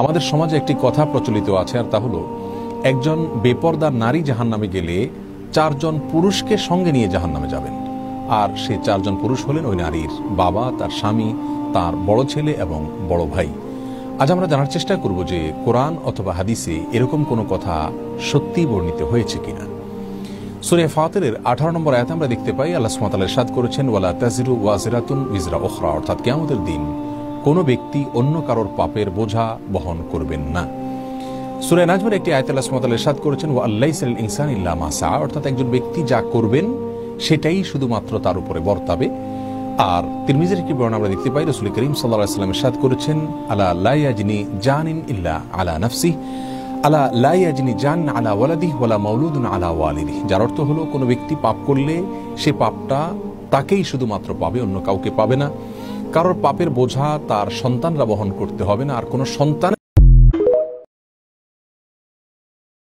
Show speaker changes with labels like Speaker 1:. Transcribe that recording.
Speaker 1: আমাদের সমাজে একটি কথা প্রচলিত আছে, আর তা হলো একজন বেপরদা নারী জাহান্নামে গেলে 4 জন পুরুষকে সঙ্গে নিয়ে জাহান্নামে যাবেন। আর সেই 4 জন পুরুষ হলেন ওই নারীর বাবা, তার স্বামী, তার বড় ছেলে এবং বড় ভাই। আজ আমরা জানার চেষ্টা করব যে কোরআন অথবা হাদিসে এরকম কোনো কথা সত্যি বর্ণিত হয়েছে কিনা। সূরা ফাতিরের 18 নম্বর আয়াতে আমরা দেখতে পাই আল্লাহ সুবহানাহু ওয়া তাআলা ইরশাদ করেছেন, ওয়ালা তাজিরু ওয়াজিরাতুন উযরা উখরা, অর্থাৎ কিয়ামতের দিন কোনো ব্যক্তি অন্য কারোর পাপের বোঝা বহন করবেন না। সূরা নাজমের একটি আয়াতে আল্লাহ সুবহানাহু ওয়া তাআলা ইরশাদ করেছেন, ওয়া আল্লাইসা লিল ইনসানি ইল্লা মা সা, অর্থাৎ একজন ব্যক্তি যা করবেন সেটাই শুধুমাত্র তার উপরে বর্তাবে। আর তিরমিজির একটি বর্ণনা আমরা দেখতে পাই, রাসূল করিম সাল্লাল্লাহু আলাইহি ওয়াসাল্লাম ইরশাদ করেছেন, আলা লা ইয়াজনি জানিন ইল্লা আলা নাফসিহি, আলা লা ইয়াজনি জান আলা ওয়ালাদিহি ওয়ালা মাউলুদুন আলা ওয়ালিদিহি, যার অর্থ হলো কোনো ব্যক্তি পাপ করলে সে পাপটা তাকেই শুধুমাত্র পাবে, অন্য কাউকে পাবে না। কারোর পাপের বোঝা তার সন্তানরা বহন করতে হবে না, আর কোনো সন্তান